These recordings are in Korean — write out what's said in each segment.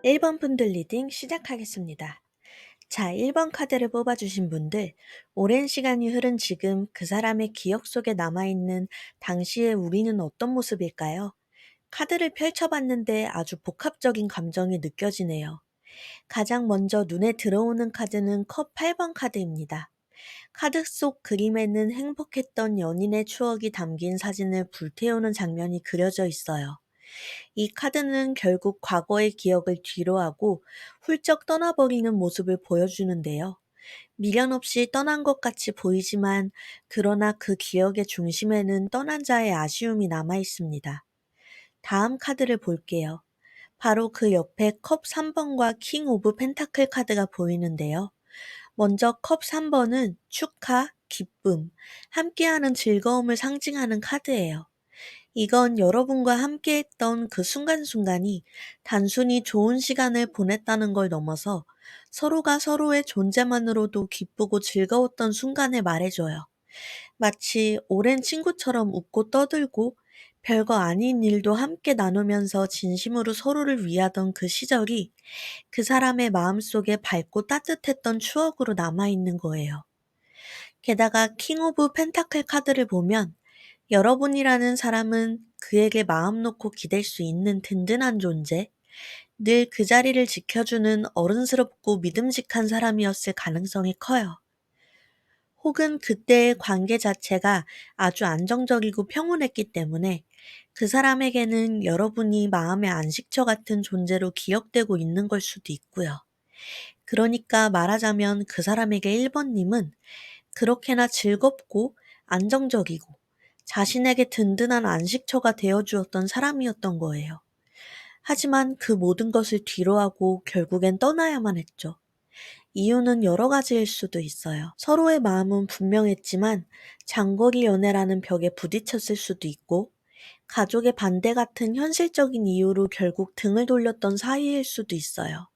1번 분들 리딩 시작하겠습니다. 자, 1번 카드를 뽑아주신 분들, 오랜 시간이 흐른 지금 그 사람의 기억 속에 남아있는 당시의 우리는 어떤 모습일까요? 카드를 펼쳐봤는데 아주 복합적인 감정이 느껴지네요. 가장 먼저 눈에 들어오는 카드는 컵 8번 카드입니다. 카드 속 그림에는 행복했던 연인의 추억이 담긴 사진을 불태우는 장면이 그려져 있어요. 이 카드는 결국 과거의 기억을 뒤로하고 훌쩍 떠나버리는 모습을 보여주는데요. 미련 없이 떠난 것 같이 보이지만, 그러나 그 기억의 중심에는 떠난 자의 아쉬움이 남아 있습니다. 다음 카드를 볼게요. 바로 그 옆에 컵 3번과 킹 오브 펜타클 카드가 보이는데요. 먼저 컵 3번은 축하, 기쁨, 함께하는 즐거움을 상징하는 카드예요. 이건 여러분과 함께했던 그 순간순간이 단순히 좋은 시간을 보냈다는 걸 넘어서 서로가 서로의 존재만으로도 기쁘고 즐거웠던 순간을 말해줘요. 마치 오랜 친구처럼 웃고 떠들고 별거 아닌 일도 함께 나누면서 진심으로 서로를 위하던 그 시절이 그 사람의 마음속에 밝고 따뜻했던 추억으로 남아있는 거예요. 게다가 킹 오브 펜타클 카드를 보면 여러분이라는 사람은 그에게 마음 놓고 기댈 수 있는 든든한 존재, 늘 그 자리를 지켜주는 어른스럽고 믿음직한 사람이었을 가능성이 커요. 혹은 그때의 관계 자체가 아주 안정적이고 평온했기 때문에 그 사람에게는 여러분이 마음의 안식처 같은 존재로 기억되고 있는 걸 수도 있고요. 그러니까 말하자면 그 사람에게 1번님은 그렇게나 즐겁고 안정적이고 자신에게 든든한 안식처가 되어 주었던 사람이었던 거예요. 하지만 그 모든 것을 뒤로하고 결국엔 떠나야만 했죠. 이유는 여러 가지일 수도 있어요. 서로의 마음은 분명했지만 장거리 연애라는 벽에 부딪혔을 수도 있고, 가족의 반대 같은 현실적인 이유로 결국 등을 돌렸던 사이일 수도 있어요.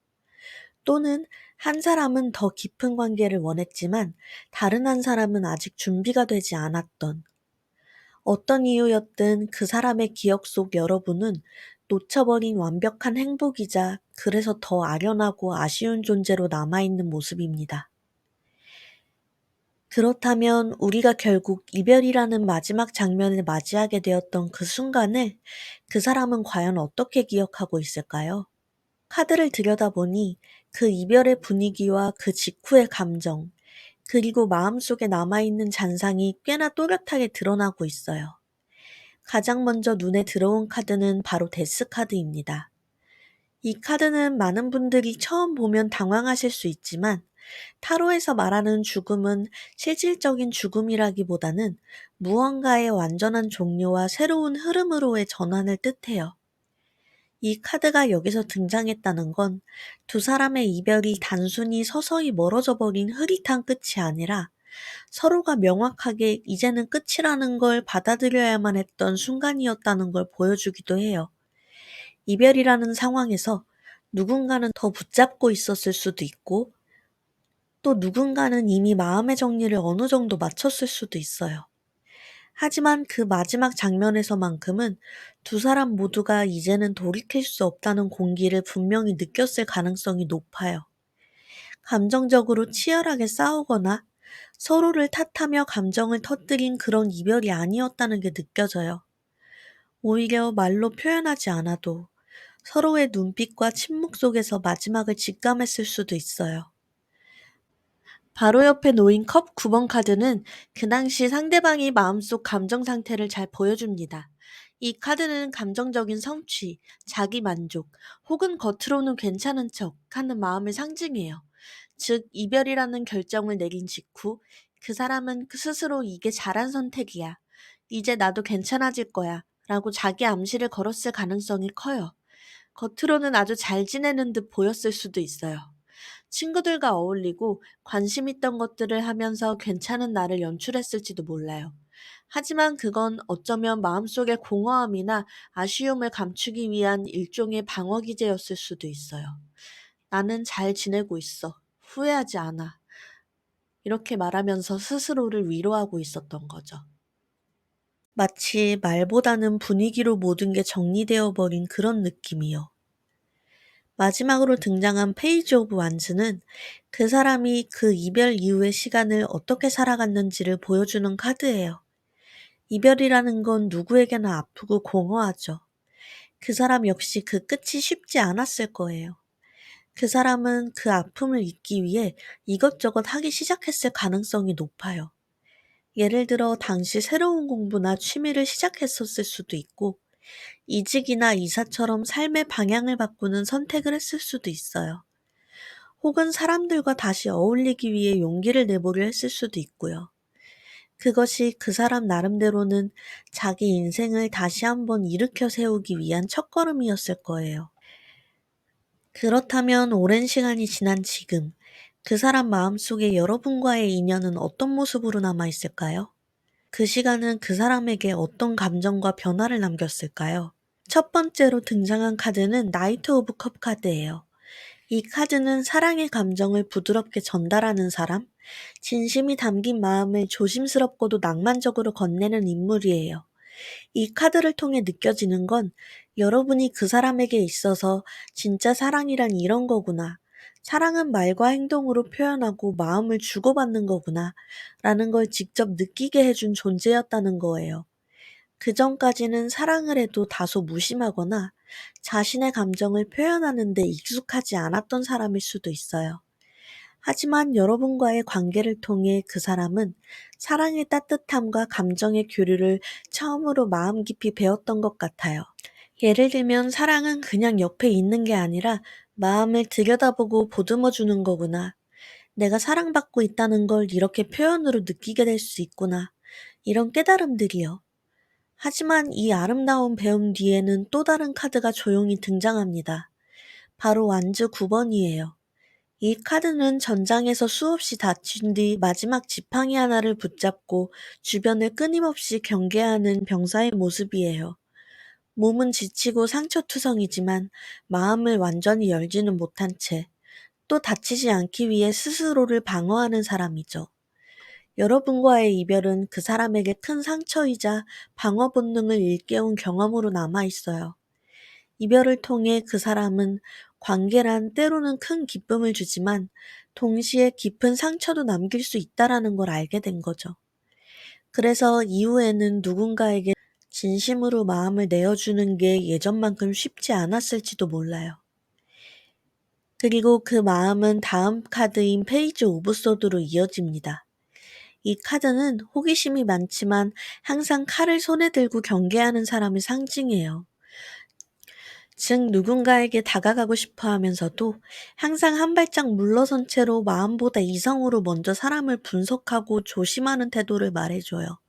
또는 한 사람은 더 깊은 관계를 원했지만 다른 한 사람은 아직 준비가 되지 않았던, 어떤 이유였든 그 사람의 기억 속 여러분은 놓쳐버린 완벽한 행복이자 그래서 더 아련하고 아쉬운 존재로 남아있는 모습입니다. 그렇다면 우리가 결국 이별이라는 마지막 장면을 맞이하게 되었던 그 순간을 그 사람은 과연 어떻게 기억하고 있을까요? 카드를 들여다보니 그 이별의 분위기와 그 직후의 감정, 그리고 마음속에 남아있는 잔상이 꽤나 또렷하게 드러나고 있어요. 가장 먼저 눈에 들어온 카드는 바로 데스 카드입니다. 이 카드는 많은 분들이 처음 보면 당황하실 수 있지만, 타로에서 말하는 죽음은 실질적인 죽음이라기보다는 무언가의 완전한 종료와 새로운 흐름으로의 전환을 뜻해요. 이 카드가 여기서 등장했다는 건 두 사람의 이별이 단순히 서서히 멀어져 버린 흐릿한 끝이 아니라 서로가 명확하게 이제는 끝이라는 걸 받아들여야만 했던 순간이었다는 걸 보여주기도 해요. 이별이라는 상황에서 누군가는 더 붙잡고 있었을 수도 있고, 또 누군가는 이미 마음의 정리를 어느 정도 마쳤을 수도 있어요. 하지만 그 마지막 장면에서만큼은 두 사람 모두가 이제는 돌이킬 수 없다는 공기를 분명히 느꼈을 가능성이 높아요. 감정적으로 치열하게 싸우거나 서로를 탓하며 감정을 터뜨린 그런 이별이 아니었다는 게 느껴져요. 오히려 말로 표현하지 않아도 서로의 눈빛과 침묵 속에서 마지막을 직감했을 수도 있어요. 바로 옆에 놓인 컵 9번 카드는 그 당시 상대방이 마음속 감정 상태를 잘 보여줍니다. 이 카드는 감정적인 성취, 자기 만족, 혹은 겉으로는 괜찮은 척 하는 마음을 상징해요. 즉, 이별이라는 결정을 내린 직후 그 사람은 스스로 이게 잘한 선택이야, 이제 나도 괜찮아질 거야 라고 자기 암시를 걸었을 가능성이 커요. 겉으로는 아주 잘 지내는 듯 보였을 수도 있어요. 친구들과 어울리고 관심 있던 것들을 하면서 괜찮은 나를 연출했을지도 몰라요. 하지만 그건 어쩌면 마음속의 공허함이나 아쉬움을 감추기 위한 일종의 방어 기제였을 수도 있어요. 나는 잘 지내고 있어. 후회하지 않아. 이렇게 말하면서 스스로를 위로하고 있었던 거죠. 마치 말보다는 분위기로 모든 게 정리되어 버린 그런 느낌이요. 마지막으로 등장한 페이지 오브 완즈는 그 사람이 그 이별 이후의 시간을 어떻게 살아갔는지를 보여주는 카드예요. 이별이라는 건 누구에게나 아프고 공허하죠. 그 사람 역시 그 끝이 쉽지 않았을 거예요. 그 사람은 그 아픔을 잊기 위해 이것저것 하기 시작했을 가능성이 높아요. 예를 들어 당시 새로운 공부나 취미를 시작했었을 수도 있고, 이직이나 이사처럼 삶의 방향을 바꾸는 선택을 했을 수도 있어요. 혹은 사람들과 다시 어울리기 위해 용기를 내보려 했을 수도 있고요. 그것이 그 사람 나름대로는 자기 인생을 다시 한번 일으켜 세우기 위한 첫걸음이었을 거예요. 그렇다면 오랜 시간이 지난 지금, 그 사람 마음속에 여러분과의 인연은 어떤 모습으로 남아 있을까요? 그 시간은 그 사람에게 어떤 감정과 변화를 남겼을까요? 첫 번째로 등장한 카드는 나이트 오브 컵 카드예요. 이 카드는 사랑의 감정을 부드럽게 전달하는 사람, 진심이 담긴 마음을 조심스럽고도 낭만적으로 건네는 인물이에요. 이 카드를 통해 느껴지는 건 여러분이 그 사람에게 있어서 진짜 사랑이란 이런 거구나. 사랑은 말과 행동으로 표현하고 마음을 주고받는 거구나. 라는 걸 직접 느끼게 해준 존재였다는 거예요. 그 전까지는 사랑을 해도 다소 무심하거나 자신의 감정을 표현하는 데 익숙하지 않았던 사람일 수도 있어요. 하지만 여러분과의 관계를 통해 그 사람은 사랑의 따뜻함과 감정의 교류를 처음으로 마음 깊이 배웠던 것 같아요. 예를 들면 사랑은 그냥 옆에 있는 게 아니라 마음을 들여다보고 보듬어 주는 거구나. 내가 사랑받고 있다는 걸 이렇게 표현으로 느끼게 될 수 있구나. 이런 깨달음들이요. 하지만 이 아름다운 배움 뒤에는 또 다른 카드가 조용히 등장합니다. 바로 완즈 9번이에요. 이 카드는 전장에서 수없이 다친 뒤 마지막 지팡이 하나를 붙잡고 주변을 끊임없이 경계하는 병사의 모습이에요. 몸은 지치고 상처투성이지만 마음을 완전히 열지는 못한 채 또 다치지 않기 위해 스스로를 방어하는 사람이죠. 여러분과의 이별은 그 사람에게 큰 상처이자 방어 본능을 일깨운 경험으로 남아 있어요. 이별을 통해 그 사람은 관계란 때로는 큰 기쁨을 주지만 동시에 깊은 상처도 남길 수 있다라는 걸 알게 된 거죠. 그래서 이후에는 누군가에게 진심으로 마음을 내어주는 게 예전만큼 쉽지 않았을지도 몰라요. 그리고 그 마음은 다음 카드인 페이지 오브 소드로 이어집니다. 이 카드는 호기심이 많지만 항상 칼을 손에 들고 경계하는 사람을 상징해요. 즉 누군가에게 다가가고 싶어 하면서도 항상 한 발짝 물러선 채로 마음보다 이성으로 먼저 사람을 분석하고 조심하는 태도를 말해줘요.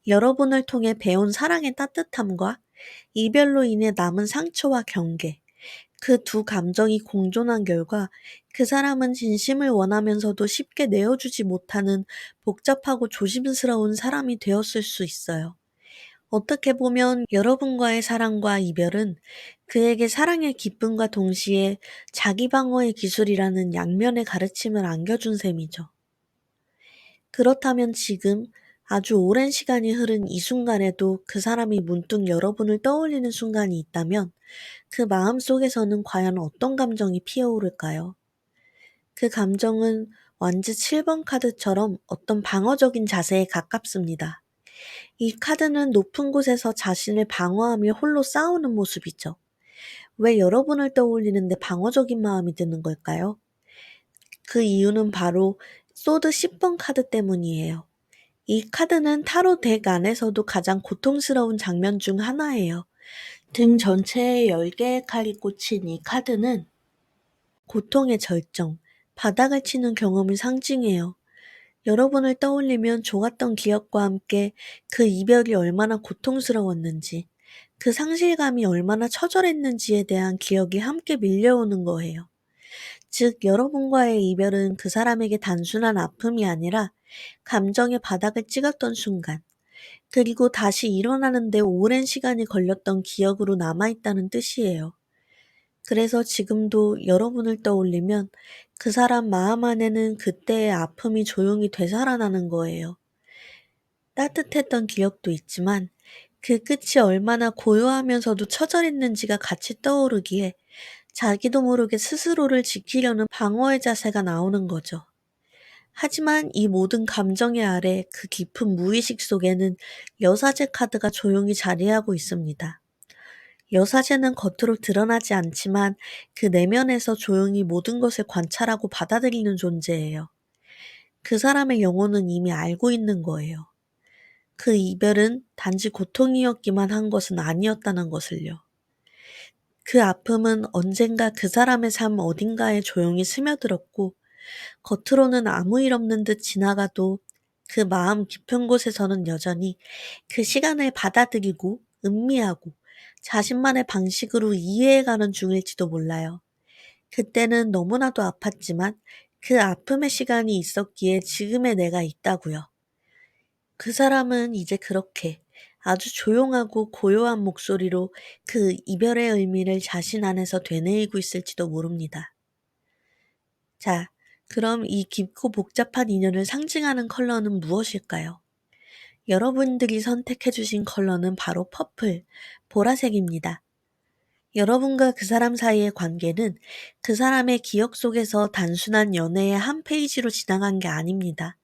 여러분을 통해 배운 사랑의 따뜻함과 이별로 인해 남은 상처와 경계, 그 두 감정이 공존한 결과 그 사람은 진심을 원하면서도 쉽게 내어주지 못하는 복잡하고 조심스러운 사람이 되었을 수 있어요. 어떻게 보면 여러분과의 사랑과 이별은 그에게 사랑의 기쁨과 동시에 자기 방어의 기술이라는 양면의 가르침을 안겨준 셈이죠. 그렇다면 지금 아주 오랜 시간이 흐른 이 순간에도 그 사람이 문득 여러분을 떠올리는 순간이 있다면 그 마음 속에서는 과연 어떤 감정이 피어오를까요? 그 감정은 완즈 7번 카드처럼 어떤 방어적인 자세에 가깝습니다. 이 카드는 높은 곳에서 자신을 방어하며 홀로 싸우는 모습이죠. 왜 여러분을 떠올리는데 방어적인 마음이 드는 걸까요? 그 이유는 바로 소드 10번 카드 때문이에요. 이 카드는 타로 덱 안에서도 가장 고통스러운 장면 중 하나예요. 등 전체에 10개의 칼이 꽂힌 이 카드는 고통의 절정, 바닥을 치는 경험을 상징해요. 여러분을 떠올리면 좋았던 기억과 함께 그 이별이 얼마나 고통스러웠는지, 그 상실감이 얼마나 처절했는지에 대한 기억이 함께 밀려오는 거예요. 즉, 여러분과의 이별은 그 사람에게 단순한 아픔이 아니라 감정의 바닥을 찍었던 순간, 그리고 다시 일어나는데 오랜 시간이 걸렸던 기억으로 남아있다는 뜻이에요. 그래서 지금도 여러분을 떠올리면 그 사람 마음 안에는 그때의 아픔이 조용히 되살아나는 거예요. 따뜻했던 기억도 있지만 그 끝이 얼마나 고요하면서도 처절했는지가 같이 떠오르기에 자기도 모르게 스스로를 지키려는 방어의 자세가 나오는 거죠. 하지만 이 모든 감정의 아래 그 깊은 무의식 속에는 여사제 카드가 조용히 자리하고 있습니다. 여사제는 겉으로 드러나지 않지만 그 내면에서 조용히 모든 것을 관찰하고 받아들이는 존재예요. 그 사람의 영혼은 이미 알고 있는 거예요. 그 이별은 단지 고통이었기만 한 것은 아니었다는 것을요. 그 아픔은 언젠가 그 사람의 삶 어딘가에 조용히 스며들었고, 겉으로는 아무 일 없는 듯 지나가도 그 마음 깊은 곳에서는 여전히 그 시간을 받아들이고 음미하고 자신만의 방식으로 이해해가는 중일지도 몰라요. 그때는 너무나도 아팠지만 그 아픔의 시간이 있었기에 지금의 내가 있다고요. 그 사람은 이제 그렇게 아주 조용하고 고요한 목소리로 그 이별의 의미를 자신 안에서 되뇌이고 있을지도 모릅니다. 자, 그럼 이 깊고 복잡한 인연을 상징하는 컬러는 무엇일까요? 여러분들이 선택해주신 컬러는 바로 퍼플, 보라색입니다. 여러분과 그 사람 사이의 관계는 그 사람의 기억 속에서 단순한 연애의 한 페이지로 지나간 게 아닙니다.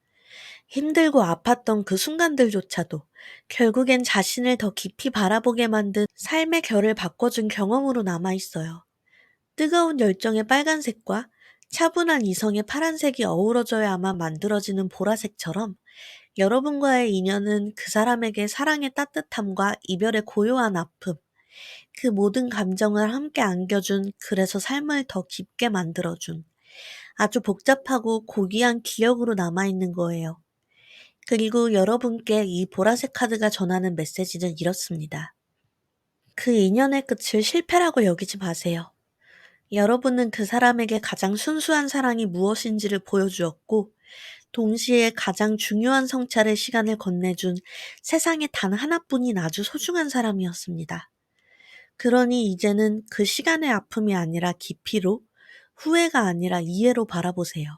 힘들고 아팠던 그 순간들조차도 결국엔 자신을 더 깊이 바라보게 만든 삶의 결을 바꿔준 경험으로 남아있어요. 뜨거운 열정의 빨간색과 차분한 이성의 파란색이 어우러져야만 만들어지는 보라색처럼 여러분과의 인연은 그 사람에게 사랑의 따뜻함과 이별의 고요한 아픔, 그 모든 감정을 함께 안겨준, 그래서 삶을 더 깊게 만들어준 아주 복잡하고 고귀한 기억으로 남아있는 거예요. 그리고 여러분께 이 보라색 카드가 전하는 메시지는 이렇습니다. 그 인연의 끝을 실패라고 여기지 마세요. 여러분은 그 사람에게 가장 순수한 사랑이 무엇인지를 보여주었고, 동시에 가장 중요한 성찰의 시간을 건네준 세상에 단 하나뿐인 아주 소중한 사람이었습니다. 그러니 이제는 그 시간의 아픔이 아니라 깊이로, 후회가 아니라 이해로 바라보세요.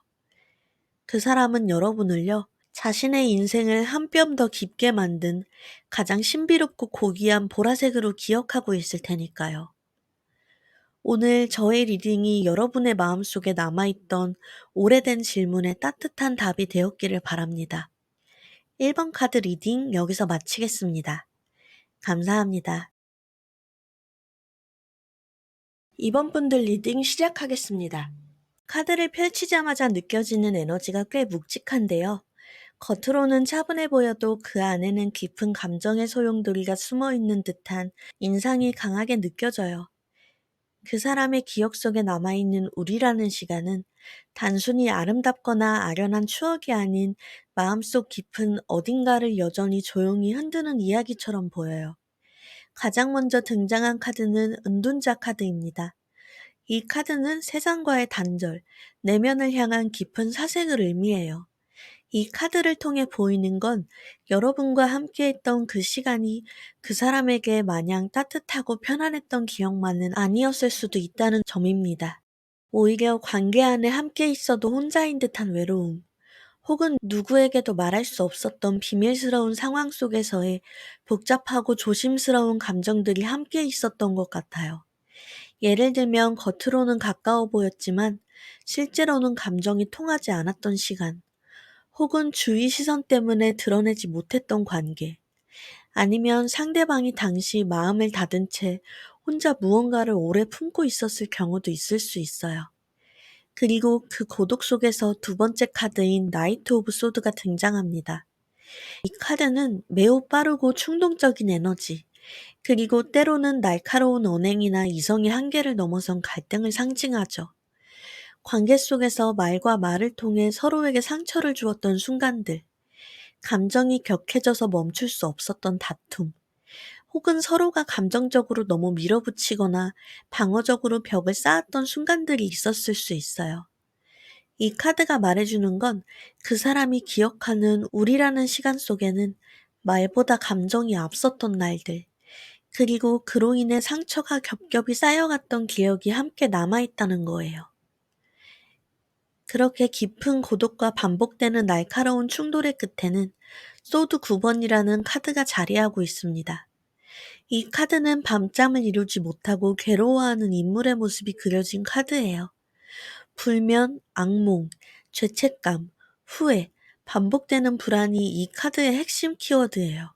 그 사람은 여러분을요, 자신의 인생을 한 뼘 더 깊게 만든 가장 신비롭고 고귀한 보라색으로 기억하고 있을 테니까요. 오늘 저의 리딩이 여러분의 마음속에 남아있던 오래된 질문에 따뜻한 답이 되었기를 바랍니다. 1번 카드 리딩 여기서 마치겠습니다. 감사합니다. 2번 분들 리딩 시작하겠습니다. 카드를 펼치자마자 느껴지는 에너지가 꽤 묵직한데요. 겉으로는 차분해 보여도 그 안에는 깊은 감정의 소용돌이가 숨어 있는 듯한 인상이 강하게 느껴져요. 그 사람의 기억 속에 남아있는 우리라는 시간은 단순히 아름답거나 아련한 추억이 아닌 마음속 깊은 어딘가를 여전히 조용히 흔드는 이야기처럼 보여요. 가장 먼저 등장한 카드는 은둔자 카드입니다. 이 카드는 세상과의 단절, 내면을 향한 깊은 사색을 의미해요. 이 카드를 통해 보이는 건 여러분과 함께했던 그 시간이 그 사람에게 마냥 따뜻하고 편안했던 기억만은 아니었을 수도 있다는 점입니다. 오히려 관계 안에 함께 있어도 혼자인 듯한 외로움, 혹은 누구에게도 말할 수 없었던 비밀스러운 상황 속에서의 복잡하고 조심스러운 감정들이 함께 있었던 것 같아요. 예를 들면 겉으로는 가까워 보였지만 실제로는 감정이 통하지 않았던 시간, 혹은 주위 시선 때문에 드러내지 못했던 관계, 아니면 상대방이 당시 마음을 닫은 채 혼자 무언가를 오래 품고 있었을 경우도 있을 수 있어요. 그리고 그 고독 속에서 두 번째 카드인 나이트 오브 소드가 등장합니다. 이 카드는 매우 빠르고 충동적인 에너지, 그리고 때로는 날카로운 언행이나 이성의 한계를 넘어선 갈등을 상징하죠. 관계 속에서 말과 말을 통해 서로에게 상처를 주었던 순간들, 감정이 격해져서 멈출 수 없었던 다툼, 혹은 서로가 감정적으로 너무 밀어붙이거나 방어적으로 벽을 쌓았던 순간들이 있었을 수 있어요. 이 카드가 말해주는 건 그 사람이 기억하는 우리라는 시간 속에는 말보다 감정이 앞섰던 날들, 그리고 그로 인해 상처가 겹겹이 쌓여갔던 기억이 함께 남아있다는 거예요. 그렇게 깊은 고독과 반복되는 날카로운 충돌의 끝에는 소드 9번이라는 카드가 자리하고 있습니다. 이 카드는 밤잠을 이루지 못하고 괴로워하는 인물의 모습이 그려진 카드예요. 불면, 악몽, 죄책감, 후회, 반복되는 불안이 이 카드의 핵심 키워드예요.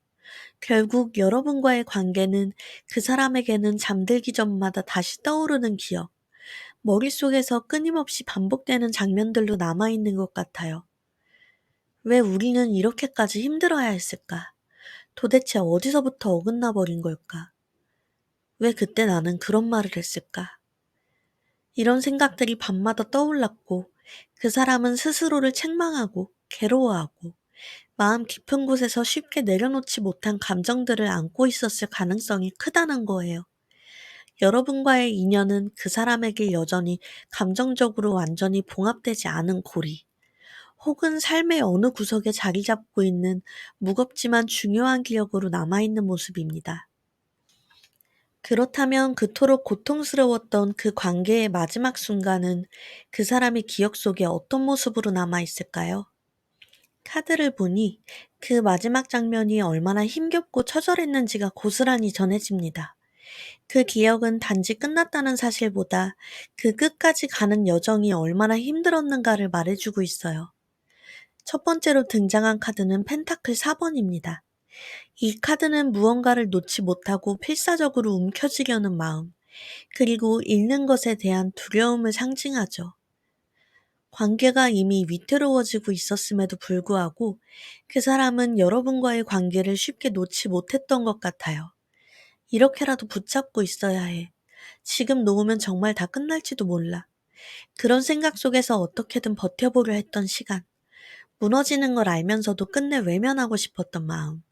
결국 여러분과의 관계는 그 사람에게는 잠들기 전마다 다시 떠오르는 기억, 머릿속에서 끊임없이 반복되는 장면들로 남아있는 것 같아요. 왜 우리는 이렇게까지 힘들어야 했을까? 도대체 어디서부터 어긋나 버린 걸까? 왜 그때 나는 그런 말을 했을까? 이런 생각들이 밤마다 떠올랐고, 그 사람은 스스로를 책망하고, 괴로워하고, 마음 깊은 곳에서 쉽게 내려놓지 못한 감정들을 안고 있었을 가능성이 크다는 거예요. 여러분과의 인연은 그 사람에게 여전히 감정적으로 완전히 봉합되지 않은 고리, 혹은 삶의 어느 구석에 자리 잡고 있는 무겁지만 중요한 기억으로 남아있는 모습입니다. 그렇다면 그토록 고통스러웠던 그 관계의 마지막 순간은 그 사람의 기억 속에 어떤 모습으로 남아있을까요? 카드를 보니 그 마지막 장면이 얼마나 힘겹고 처절했는지가 고스란히 전해집니다. 그 기억은 단지 끝났다는 사실보다 그 끝까지 가는 여정이 얼마나 힘들었는가를 말해주고 있어요. 첫 번째로 등장한 카드는 펜타클 4번입니다. 이 카드는 무언가를 놓지 못하고 필사적으로 움켜쥐려는 마음, 그리고 잃는 것에 대한 두려움을 상징하죠. 관계가 이미 위태로워지고 있었음에도 불구하고 그 사람은 여러분과의 관계를 쉽게 놓지 못했던 것 같아요. 이렇게라도 붙잡고 있어야 해. 지금 놓으면 정말 다 끝날지도 몰라. 그런 생각 속에서 어떻게든 버텨보려 했던 시간. 무너지는 걸 알면서도 끝내 외면하고 싶었던 마음.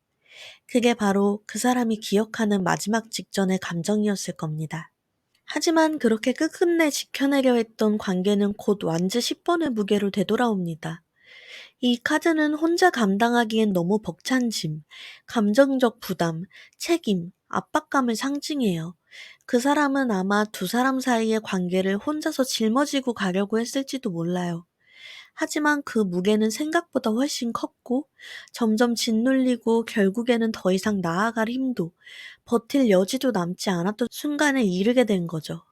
그게 바로 그 사람이 기억하는 마지막 직전의 감정이었을 겁니다. 하지만 그렇게 끝끝내 지켜내려 했던 관계는 곧 완즈 10번의 무게로 되돌아옵니다. 이 카드는 혼자 감당하기엔 너무 벅찬 짐, 감정적 부담, 책임, 압박감을 상징해요. 그 사람은 아마 두 사람 사이의 관계를 혼자서 짊어지고 가려고 했을지도 몰라요. 하지만 그 무게는 생각보다 훨씬 컸고 점점 짓눌리고 결국에는 더 이상 나아갈 힘도 버틸 여지도 남지 않았던 순간에 이르게 된 거죠.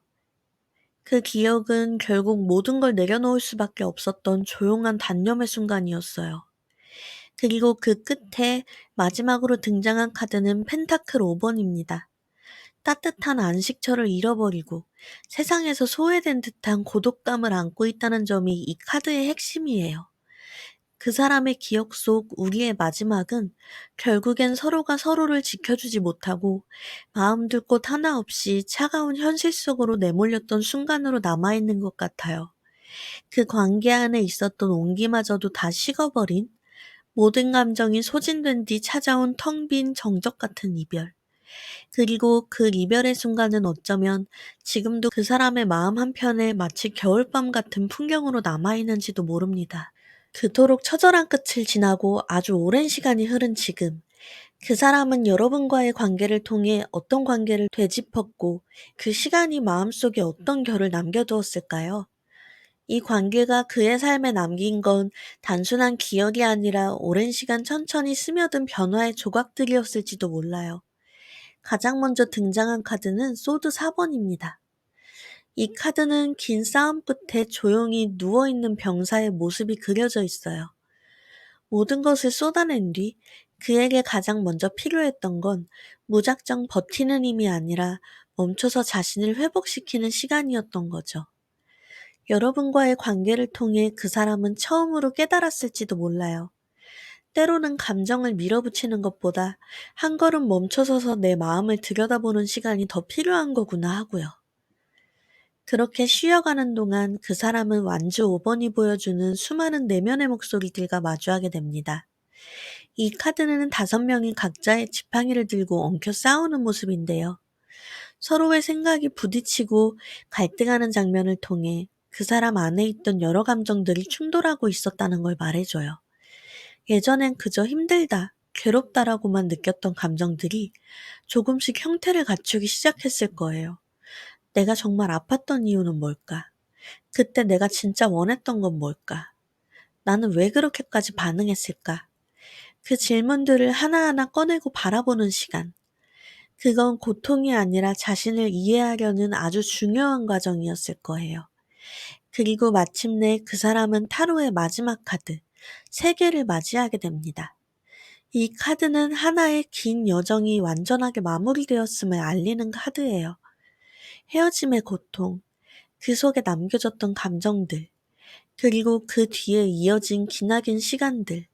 그 기억은 결국 모든 걸 내려놓을 수밖에 없었던 조용한 단념의 순간이었어요. 그리고 그 끝에 마지막으로 등장한 카드는 펜타클 5번입니다. 따뜻한 안식처를 잃어버리고 세상에서 소외된 듯한 고독감을 안고 있다는 점이 이 카드의 핵심이에요. 그 사람의 기억 속 우리의 마지막은 결국엔 서로가 서로를 지켜주지 못하고 마음 둘 곳 하나 없이 차가운 현실 속으로 내몰렸던 순간으로 남아있는 것 같아요. 그 관계 안에 있었던 온기마저도 다 식어버린, 모든 감정이 소진된 뒤 찾아온 텅 빈 정적 같은 이별. 그리고 그 이별의 순간은 어쩌면 지금도 그 사람의 마음 한편에 마치 겨울밤 같은 풍경으로 남아있는지도 모릅니다. 그토록 처절한 끝을 지나고 아주 오랜 시간이 흐른 지금, 그 사람은 여러분과의 관계를 통해 어떤 관계를 되짚었고 그 시간이 마음속에 어떤 결을 남겨두었을까요? 이 관계가 그의 삶에 남긴 건 단순한 기억이 아니라 오랜 시간 천천히 스며든 변화의 조각들이었을지도 몰라요. 가장 먼저 등장한 카드는 소드 4번입니다. 이 카드는 긴 싸움 끝에 조용히 누워있는 병사의 모습이 그려져 있어요. 모든 것을 쏟아낸 뒤 그에게 가장 먼저 필요했던 건 무작정 버티는 힘이 아니라 멈춰서 자신을 회복시키는 시간이었던 거죠. 여러분과의 관계를 통해 그 사람은 처음으로 깨달았을지도 몰라요. 때로는 감정을 밀어붙이는 것보다 한 걸음 멈춰서서 내 마음을 들여다보는 시간이 더 필요한 거구나 하고요. 그렇게 쉬어가는 동안 그 사람은 완주 5번이 보여주는 수많은 내면의 목소리들과 마주하게 됩니다. 이 카드는 5명이 각자의 지팡이를 들고 엉켜 싸우는 모습인데요. 서로의 생각이 부딪히고 갈등하는 장면을 통해 그 사람 안에 있던 여러 감정들이 충돌하고 있었다는 걸 말해줘요. 예전엔 그저 힘들다, 괴롭다라고만 느꼈던 감정들이 조금씩 형태를 갖추기 시작했을 거예요. 내가 정말 아팠던 이유는 뭘까? 그때 내가 진짜 원했던 건 뭘까? 나는 왜 그렇게까지 반응했을까? 그 질문들을 하나하나 꺼내고 바라보는 시간. 그건 고통이 아니라 자신을 이해하려는 아주 중요한 과정이었을 거예요. 그리고 마침내 그 사람은 타로의 마지막 카드, 세계를 맞이하게 됩니다. 이 카드는 하나의 긴 여정이 완전하게 마무리되었음을 알리는 카드예요. 헤어짐의 고통, 그 속에 남겨졌던 감정들, 그리고 그 뒤에 이어진 기나긴 시간들,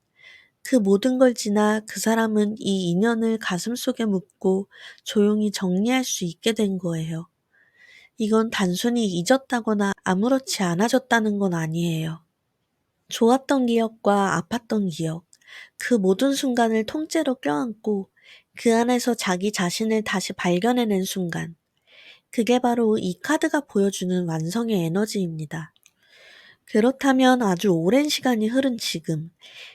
그 모든 걸 지나 그 사람은 이 인연을 가슴속에 묻고 조용히 정리할 수 있게 된 거예요. 이건 단순히 잊었다거나 아무렇지 않아졌다는 건 아니에요. 좋았던 기억과 아팠던 기억, 그 모든 순간을 통째로 껴안고 그 안에서 자기 자신을 다시 발견해낸 순간, 그게 바로 이 카드가 보여주는 완성의 에너지입니다. 그렇다면 아주 오랜 시간이 흐른 지금,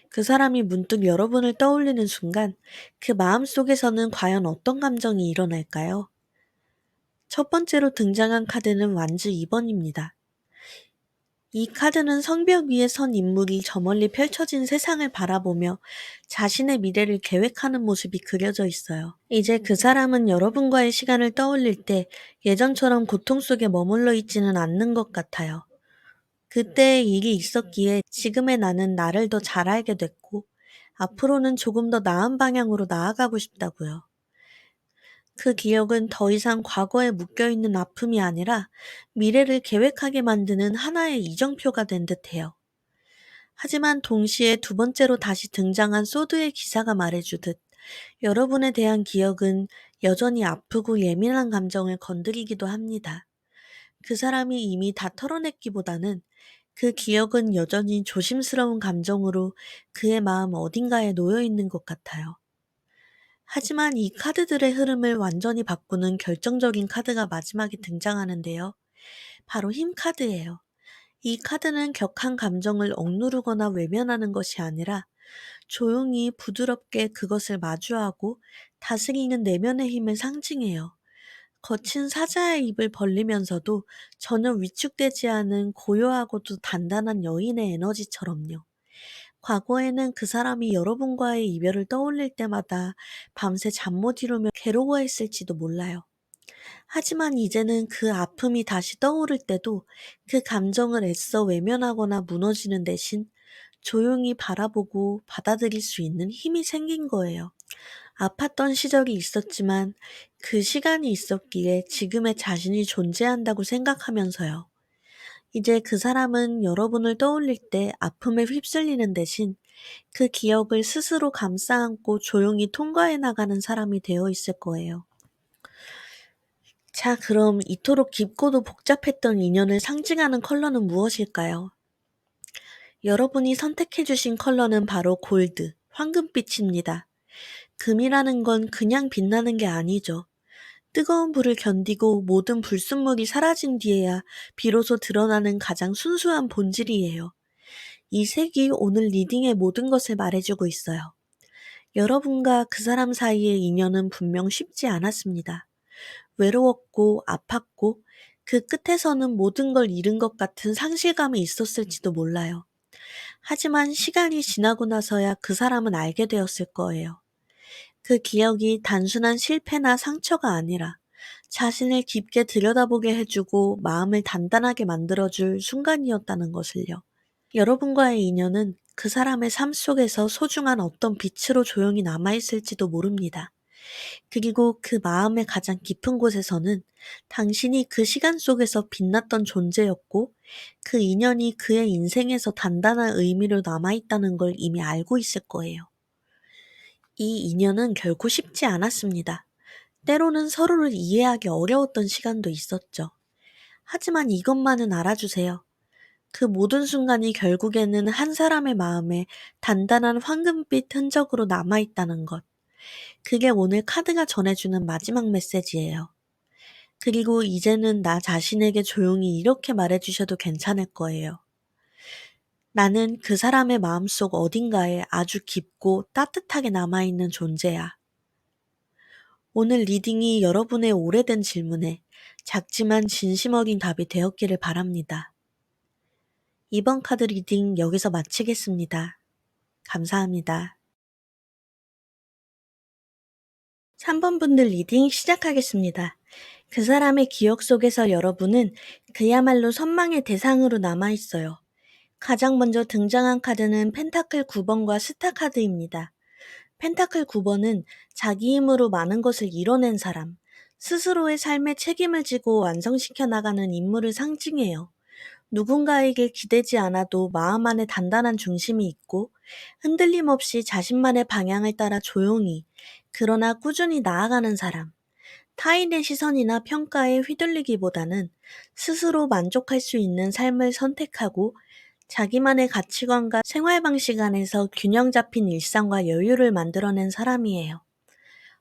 그 사람이 문득 여러분을 떠올리는 순간, 그 마음 속에서는 과연 어떤 감정이 일어날까요? 첫 번째로 등장한 카드는 완즈 2번입니다. 이 카드는 성벽 위에 선 인물이 저 멀리 펼쳐진 세상을 바라보며 자신의 미래를 계획하는 모습이 그려져 있어요. 이제 그 사람은 여러분과의 시간을 떠올릴 때 예전처럼 고통 속에 머물러 있지는 않는 것 같아요. 그때 일이 있었기에 지금의 나는 나를 더 잘 알게 됐고 앞으로는 조금 더 나은 방향으로 나아가고 싶다고요. 그 기억은 더 이상 과거에 묶여있는 아픔이 아니라 미래를 계획하게 만드는 하나의 이정표가 된 듯해요. 하지만 동시에 두 번째로 다시 등장한 소드의 기사가 말해주듯 여러분에 대한 기억은 여전히 아프고 예민한 감정을 건드리기도 합니다. 그 사람이 이미 다 털어냈기보다는 그 기억은 여전히 조심스러운 감정으로 그의 마음 어딘가에 놓여 있는 것 같아요. 하지만 이 카드들의 흐름을 완전히 바꾸는 결정적인 카드가 마지막에 등장하는데요. 바로 힘 카드예요. 이 카드는 격한 감정을 억누르거나 외면하는 것이 아니라 조용히 부드럽게 그것을 마주하고 다스리는 내면의 힘을 상징해요. 거친 사자의 입을 벌리면서도 전혀 위축되지 않은 고요하고도 단단한 여인의 에너지처럼요. 과거에는 그 사람이 여러분과의 이별을 떠올릴 때마다 밤새 잠 못 이루며 괴로워했을지도 몰라요. 하지만 이제는 그 아픔이 다시 떠오를 때도 그 감정을 애써 외면하거나 무너지는 대신 조용히 바라보고 받아들일 수 있는 힘이 생긴 거예요. 아팠던 시절이 있었지만 그 시간이 있었기에 지금의 자신이 존재한다고 생각하면서요. 이제 그 사람은 여러분을 떠올릴 때 아픔에 휩쓸리는 대신 그 기억을 스스로 감싸 안고 조용히 통과해 나가는 사람이 되어 있을 거예요. 자, 그럼 이토록 깊고도 복잡했던 인연을 상징하는 컬러는 무엇일까요? 여러분이 선택해주신 컬러는 바로 골드, 황금빛입니다. 금이라는 건 그냥 빛나는 게 아니죠. 뜨거운 불을 견디고 모든 불순물이 사라진 뒤에야 비로소 드러나는 가장 순수한 본질이에요. 이 색이 오늘 리딩의 모든 것을 말해주고 있어요. 여러분과 그 사람 사이의 인연은 분명 쉽지 않았습니다. 외로웠고 아팠고 그 끝에서는 모든 걸 잃은 것 같은 상실감이 있었을지도 몰라요. 하지만 시간이 지나고 나서야 그 사람은 알게 되었을 거예요. 그 기억이 단순한 실패나 상처가 아니라 자신을 깊게 들여다보게 해주고 마음을 단단하게 만들어줄 순간이었다는 것을요. 여러분과의 인연은 그 사람의 삶 속에서 소중한 어떤 빛으로 조용히 남아있을지도 모릅니다. 그리고 그 마음의 가장 깊은 곳에서는 당신이 그 시간 속에서 빛났던 존재였고 그 인연이 그의 인생에서 단단한 의미로 남아있다는 걸 이미 알고 있을 거예요. 이 인연은 결코 쉽지 않았습니다. 때로는 서로를 이해하기 어려웠던 시간도 있었죠. 하지만 이것만은 알아주세요. 그 모든 순간이 결국에는 한 사람의 마음에 단단한 황금빛 흔적으로 남아있다는 것. 그게 오늘 카드가 전해주는 마지막 메시지예요. 그리고 이제는 나 자신에게 조용히 이렇게 말해주셔도 괜찮을 거예요. 나는 그 사람의 마음속 어딘가에 아주 깊고 따뜻하게 남아있는 존재야. 오늘 리딩이 여러분의 오래된 질문에 작지만 진심 어린 답이 되었기를 바랍니다. 이번 카드 리딩 여기서 마치겠습니다. 감사합니다. 3번 분들 리딩 시작하겠습니다. 그 사람의 기억 속에서 여러분은 그야말로 선망의 대상으로 남아있어요. 가장 먼저 등장한 카드는 펜타클 9번과 스타 카드입니다. 펜타클 9번은 자기 힘으로 많은 것을 이뤄낸 사람, 스스로의 삶에 책임을 지고 완성시켜 나가는 인물을 상징해요. 누군가에게 기대지 않아도 마음 안에 단단한 중심이 있고 흔들림 없이 자신만의 방향을 따라 조용히, 그러나 꾸준히 나아가는 사람. 타인의 시선이나 평가에 휘둘리기보다는 스스로 만족할 수 있는 삶을 선택하고 자기만의 가치관과 생활 방식 안에서 균형 잡힌 일상과 여유를 만들어낸 사람이에요.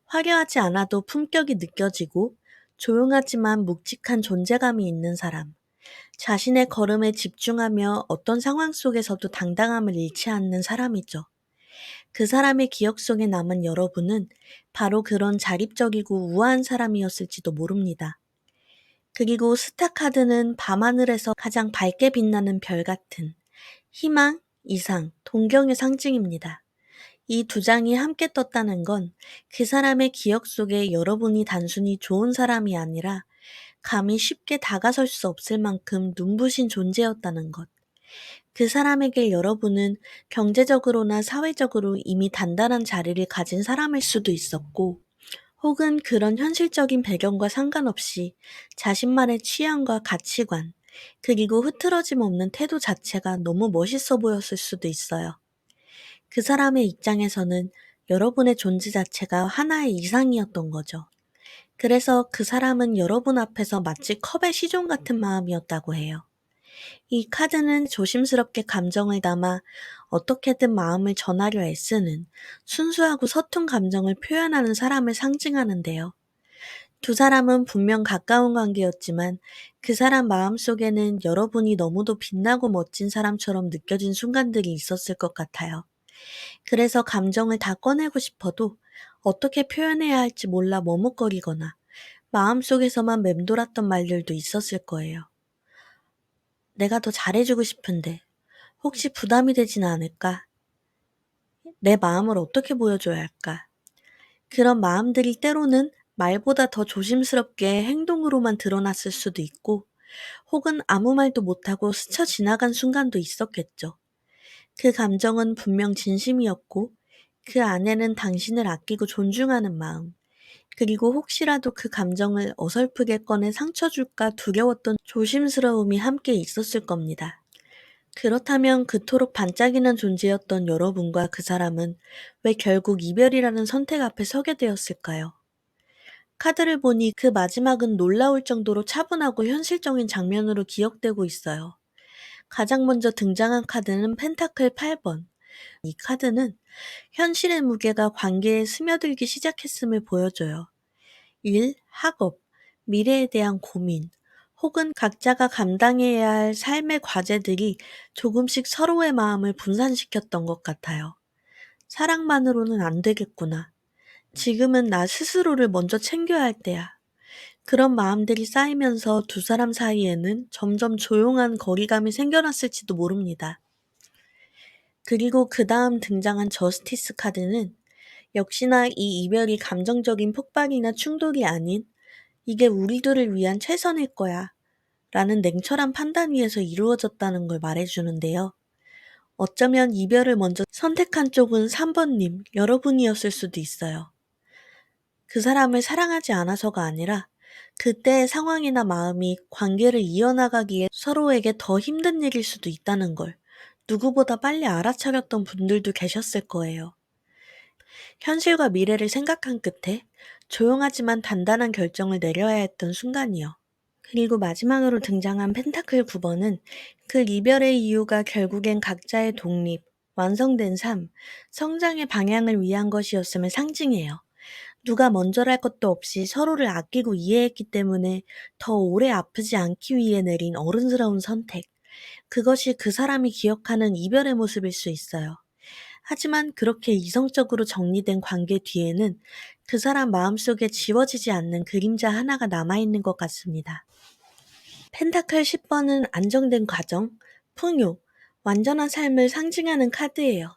화려하지 않아도 품격이 느껴지고 조용하지만 묵직한 존재감이 있는 사람. 자신의 걸음에 집중하며 어떤 상황 속에서도 당당함을 잃지 않는 사람이죠. 그 사람의 기억 속에 남은 여러분은 바로 그런 자립적이고 우아한 사람이었을지도 모릅니다. 그리고 스타 카드는 밤하늘에서 가장 밝게 빛나는 별 같은 희망, 이상, 동경의 상징입니다. 이 두 장이 함께 떴다는 건 그 사람의 기억 속에 여러분이 단순히 좋은 사람이 아니라 감히 쉽게 다가설 수 없을 만큼 눈부신 존재였다는 것. 그 사람에게 여러분은 경제적으로나 사회적으로 이미 단단한 자리를 가진 사람일 수도 있었고, 혹은 그런 현실적인 배경과 상관없이 자신만의 취향과 가치관, 그리고 흐트러짐 없는 태도 자체가 너무 멋있어 보였을 수도 있어요. 그 사람의 입장에서는 여러분의 존재 자체가 하나의 이상이었던 거죠. 그래서 그 사람은 여러분 앞에서 마치 컵의 시종 같은 마음이었다고 해요. 이 카드는 조심스럽게 감정을 담아 어떻게든 마음을 전하려 애쓰는 순수하고 서툰 감정을 표현하는 사람을 상징하는데요. 두 사람은 분명 가까운 관계였지만 그 사람 마음속에는 여러분이 너무도 빛나고 멋진 사람처럼 느껴진 순간들이 있었을 것 같아요. 그래서 감정을 다 꺼내고 싶어도 어떻게 표현해야 할지 몰라 머뭇거리거나 마음속에서만 맴돌았던 말들도 있었을 거예요. 내가 더 잘해주고 싶은데 혹시 부담이 되진 않을까? 내 마음을 어떻게 보여줘야 할까? 그런 마음들이 때로는 말보다 더 조심스럽게 행동으로만 드러났을 수도 있고, 혹은 아무 말도 못하고 스쳐 지나간 순간도 있었겠죠. 그 감정은 분명 진심이었고, 그 안에는 당신을 아끼고 존중하는 마음, 그리고 혹시라도 그 감정을 어설프게 꺼내 상처 줄까 두려웠던 조심스러움이 함께 있었을 겁니다. 그렇다면 그토록 반짝이는 존재였던 여러분과 그 사람은 왜 결국 이별이라는 선택 앞에 서게 되었을까요? 카드를 보니 그 마지막은 놀라울 정도로 차분하고 현실적인 장면으로 기억되고 있어요. 가장 먼저 등장한 카드는 펜타클 8번. 이 카드는 현실의 무게가 관계에 스며들기 시작했음을 보여줘요. 일, 학업, 미래에 대한 고민, 혹은 각자가 감당해야 할 삶의 과제들이 조금씩 서로의 마음을 분산시켰던 것 같아요. 사랑만으로는 안 되겠구나. 지금은 나 스스로를 먼저 챙겨야 할 때야. 그런 마음들이 쌓이면서 두 사람 사이에는 점점 조용한 거리감이 생겨났을지도 모릅니다. 그리고 그 다음 등장한 저스티스 카드는 역시나 이 이별이 감정적인 폭발이나 충돌이 아닌 이게 우리들을 위한 최선일 거야 라는 냉철한 판단 위에서 이루어졌다는 걸 말해주는데요. 어쩌면 이별을 먼저 선택한 쪽은 3번님, 여러분이었을 수도 있어요. 그 사람을 사랑하지 않아서가 아니라 그때의 상황이나 마음이 관계를 이어나가기에 서로에게 더 힘든 일일 수도 있다는 걸 누구보다 빨리 알아차렸던 분들도 계셨을 거예요. 현실과 미래를 생각한 끝에 조용하지만 단단한 결정을 내려야 했던 순간이요. 그리고 마지막으로 등장한 펜타클 9번은 그 이별의 이유가 결국엔 각자의 독립, 완성된 삶, 성장의 방향을 위한 것이었음을 상징해요. 누가 먼저랄 것도 없이 서로를 아끼고 이해했기 때문에 더 오래 아프지 않기 위해 내린 어른스러운 선택. 그것이 그 사람이 기억하는 이별의 모습일 수 있어요. 하지만 그렇게 이성적으로 정리된 관계 뒤에는 그 사람 마음속에 지워지지 않는 그림자 하나가 남아있는 것 같습니다. 펜타클 10번은 안정된 가정, 풍요, 완전한 삶을 상징하는 카드예요.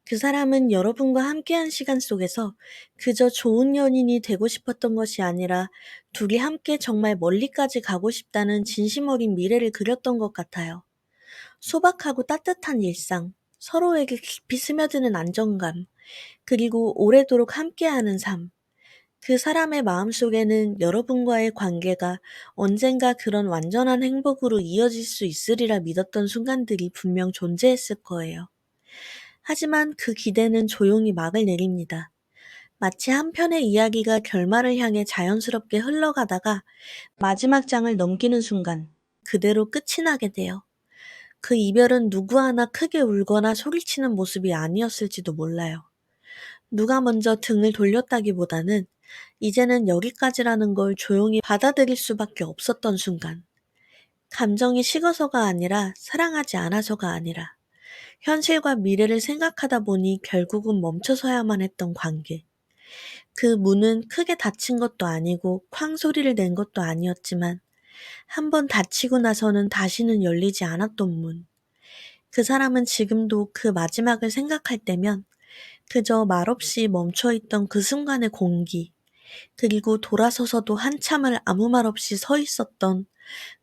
그 사람은 여러분과 함께한 시간 속에서 그저 좋은 연인이 되고 싶었던 것이 아니라 둘이 함께 정말 멀리까지 가고 싶다는 진심 어린 미래를 그렸던 것 같아요. 소박하고 따뜻한 일상, 서로에게 깊이 스며드는 안정감, 그리고 오래도록 함께하는 삶. 그 사람의 마음속에는 여러분과의 관계가 언젠가 그런 완전한 행복으로 이어질 수 있으리라 믿었던 순간들이 분명 존재했을 거예요. 하지만 그 기대는 조용히 막을 내립니다. 마치 한 편의 이야기가 결말을 향해 자연스럽게 흘러가다가 마지막 장을 넘기는 순간 그대로 끝이 나게 돼요. 그 이별은 누구 하나 크게 울거나 소리치는 모습이 아니었을지도 몰라요. 누가 먼저 등을 돌렸다기보다는 이제는 여기까지라는 걸 조용히 받아들일 수밖에 없었던 순간. 감정이 식어서가 아니라 사랑하지 않아서가 아니라 현실과 미래를 생각하다 보니 결국은 멈춰서야만 했던 관계. 그 문은 크게 닫힌 것도 아니고 쾅 소리를 낸 것도 아니었지만 한 번 닫히고 나서는 다시는 열리지 않았던 문. 그 사람은 지금도 그 마지막을 생각할 때면 그저 말없이 멈춰있던 그 순간의 공기, 그리고 돌아서서도 한참을 아무 말 없이 서 있었던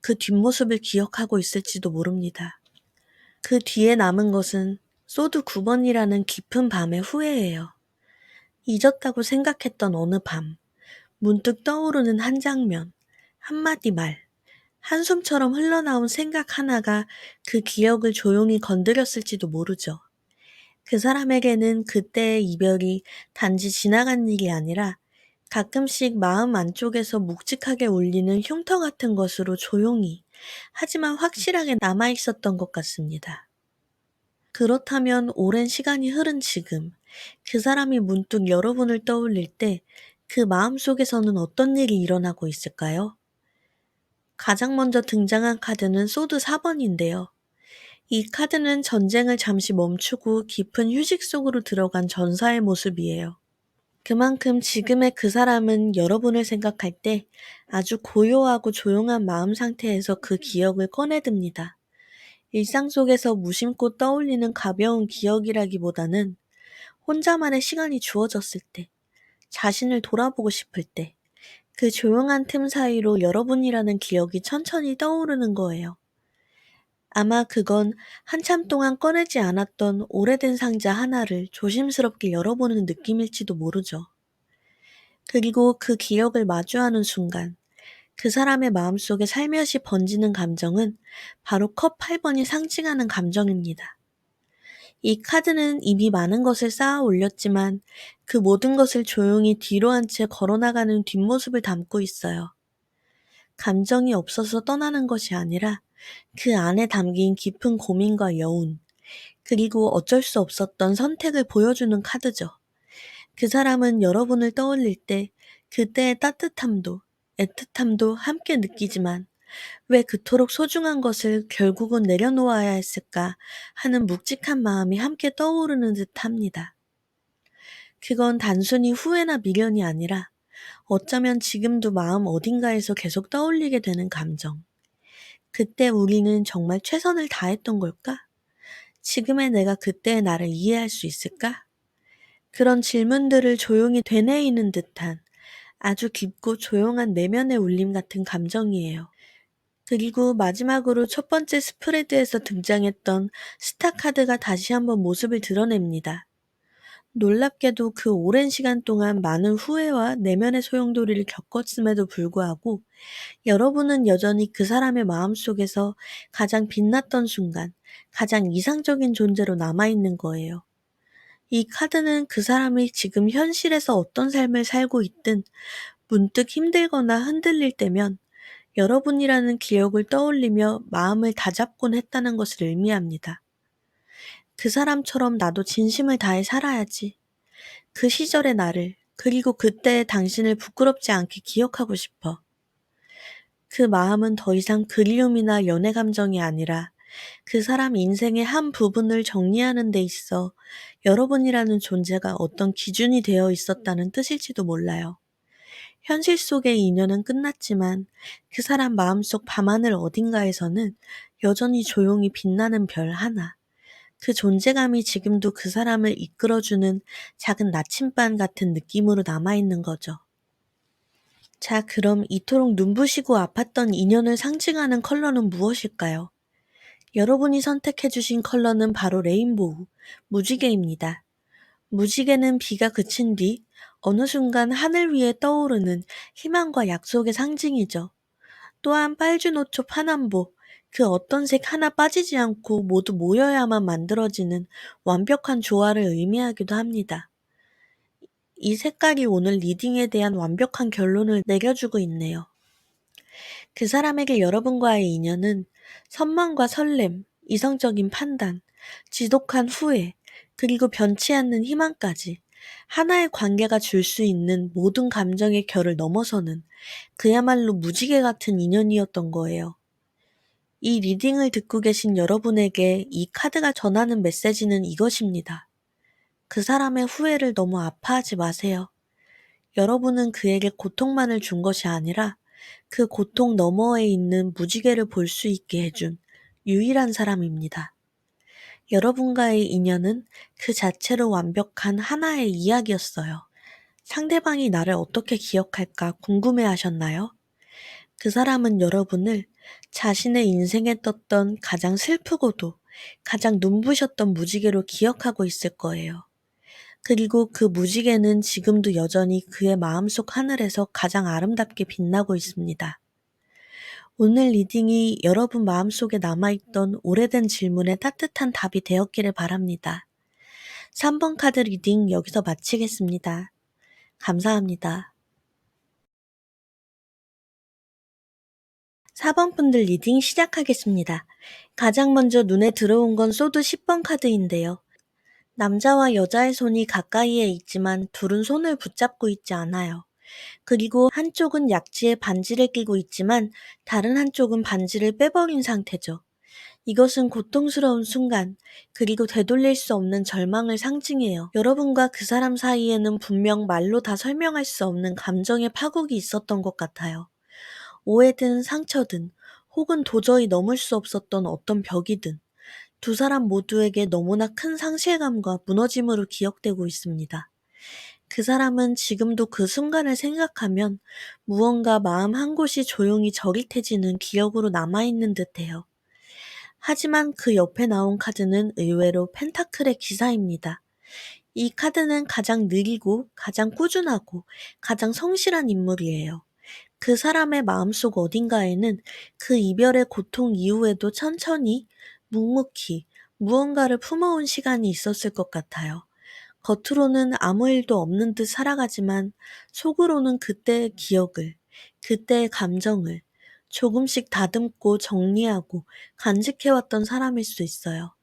그 뒷모습을 기억하고 있을지도 모릅니다. 그 뒤에 남은 것은 소드 9번이라는 깊은 밤의 후회예요. 잊었다고 생각했던 어느 밤, 문득 떠오르는 한 장면, 한마디 말, 한숨처럼 흘러나온 생각 하나가 그 기억을 조용히 건드렸을지도 모르죠. 그 사람에게는 그때의 이별이 단지 지나간 일이 아니라 가끔씩 마음 안쪽에서 묵직하게 울리는 흉터 같은 것으로 조용히, 하지만 확실하게 남아있었던 것 같습니다. 그렇다면 오랜 시간이 흐른 지금, 그 사람이 문득 여러분을 떠올릴 때 그 마음속에서는 어떤 일이 일어나고 있을까요? 가장 먼저 등장한 카드는 소드 4번인데요. 이 카드는 전쟁을 잠시 멈추고 깊은 휴식 속으로 들어간 전사의 모습이에요. 그만큼 지금의 그 사람은 여러분을 생각할 때 아주 고요하고 조용한 마음 상태에서 그 기억을 꺼내듭니다. 일상 속에서 무심코 떠올리는 가벼운 기억이라기보다는 혼자만의 시간이 주어졌을 때, 자신을 돌아보고 싶을 때, 그 조용한 틈 사이로 여러분이라는 기억이 천천히 떠오르는 거예요. 아마 그건 한참 동안 꺼내지 않았던 오래된 상자 하나를 조심스럽게 열어보는 느낌일지도 모르죠. 그리고 그 기억을 마주하는 순간, 그 사람의 마음속에 살며시 번지는 감정은 바로 컵 8번이 상징하는 감정입니다. 이 카드는 이미 많은 것을 쌓아 올렸지만 그 모든 것을 조용히 뒤로 한 채 걸어나가는 뒷모습을 담고 있어요. 감정이 없어서 떠나는 것이 아니라 그 안에 담긴 깊은 고민과 여운, 그리고 어쩔 수 없었던 선택을 보여주는 카드죠. 그 사람은 여러분을 떠올릴 때 그때의 따뜻함도 애틋함도 함께 느끼지만 왜 그토록 소중한 것을 결국은 내려놓아야 했을까 하는 묵직한 마음이 함께 떠오르는 듯 합니다. 그건 단순히 후회나 미련이 아니라 어쩌면 지금도 마음 어딘가에서 계속 떠올리게 되는 감정. 그때 우리는 정말 최선을 다했던 걸까? 지금의 내가 그때의 나를 이해할 수 있을까? 그런 질문들을 조용히 되뇌이는 듯한 아주 깊고 조용한 내면의 울림 같은 감정이에요. 그리고 마지막으로 첫 번째 스프레드에서 등장했던 스타 카드가 다시 한번 모습을 드러냅니다. 놀랍게도 그 오랜 시간 동안 많은 후회와 내면의 소용돌이를 겪었음에도 불구하고 여러분은 여전히 그 사람의 마음속에서 가장 빛났던 순간, 가장 이상적인 존재로 남아있는 거예요. 이 카드는 그 사람이 지금 현실에서 어떤 삶을 살고 있든 문득 힘들거나 흔들릴 때면 여러분이라는 기억을 떠올리며 마음을 다잡곤 했다는 것을 의미합니다. 그 사람처럼 나도 진심을 다해 살아야지. 그 시절의 나를, 그리고 그때의 당신을 부끄럽지 않게 기억하고 싶어. 그 마음은 더 이상 그리움이나 연애 감정이 아니라 그 사람 인생의 한 부분을 정리하는 데 있어 여러분이라는 존재가 어떤 기준이 되어 있었다는 뜻일지도 몰라요. 현실 속의 인연은 끝났지만 그 사람 마음속 밤하늘 어딘가에서는 여전히 조용히 빛나는 별 하나, 그 존재감이 지금도 그 사람을 이끌어주는 작은 나침반 같은 느낌으로 남아있는 거죠. 자, 그럼 이토록 눈부시고 아팠던 인연을 상징하는 컬러는 무엇일까요? 여러분이 선택해주신 컬러는 바로 레인보우, 무지개입니다. 무지개는 비가 그친 뒤 어느 순간 하늘 위에 떠오르는 희망과 약속의 상징이죠. 또한 빨주노초 파남보, 그 어떤 색 하나 빠지지 않고 모두 모여야만 만들어지는 완벽한 조화를 의미하기도 합니다. 이 색깔이 오늘 리딩에 대한 완벽한 결론을 내려주고 있네요. 그 사람에게 여러분과의 인연은 선망과 설렘, 이성적인 판단, 지독한 후회, 그리고 변치 않는 희망까지 하나의 관계가 줄 수 있는 모든 감정의 결을 넘어서는 그야말로 무지개 같은 인연이었던 거예요. 이 리딩을 듣고 계신 여러분에게 이 카드가 전하는 메시지는 이것입니다. 그 사람의 후회를 너무 아파하지 마세요. 여러분은 그에게 고통만을 준 것이 아니라 그 고통 너머에 있는 무지개를 볼 수 있게 해준 유일한 사람입니다. 여러분과의 인연은 그 자체로 완벽한 하나의 이야기였어요. 상대방이 나를 어떻게 기억할까 궁금해 하셨나요? 그 사람은 여러분을 자신의 인생에 떴던 가장 슬프고도 가장 눈부셨던 무지개로 기억하고 있을 거예요. 그리고 그 무지개는 지금도 여전히 그의 마음속 하늘에서 가장 아름답게 빛나고 있습니다. 오늘 리딩이 여러분 마음속에 남아있던 오래된 질문에 따뜻한 답이 되었기를 바랍니다. 3번 카드 리딩 여기서 마치겠습니다. 감사합니다. 4번 분들 리딩 시작하겠습니다. 가장 먼저 눈에 들어온 건 소드 10번 카드인데요. 남자와 여자의 손이 가까이에 있지만 둘은 손을 붙잡고 있지 않아요. 그리고 한쪽은 약지에 반지를 끼고 있지만 다른 한쪽은 반지를 빼버린 상태죠. 이것은 고통스러운 순간, 그리고 되돌릴 수 없는 절망을 상징해요. 여러분과 그 사람 사이에는 분명 말로 다 설명할 수 없는 감정의 파국이 있었던 것 같아요. 오해든 상처든, 혹은 도저히 넘을 수 없었던 어떤 벽이든, 두 사람 모두에게 너무나 큰 상실감과 무너짐으로 기억되고 있습니다. 그 사람은 지금도 그 순간을 생각하면 무언가 마음 한 곳이 조용히 저릿해지는 기억으로 남아있는 듯해요. 하지만 그 옆에 나온 카드는 의외로 펜타클의 기사입니다. 이 카드는 가장 느리고 가장 꾸준하고 가장 성실한 인물이에요. 그 사람의 마음속 어딘가에는 그 이별의 고통 이후에도 천천히 묵묵히 무언가를 품어온 시간이 있었을 것 같아요. 겉으로는 아무 일도 없는 듯 살아가지만 속으로는 그때의 기억을, 그때의 감정을 조금씩 다듬고 정리하고 간직해왔던 사람일 수 있어요.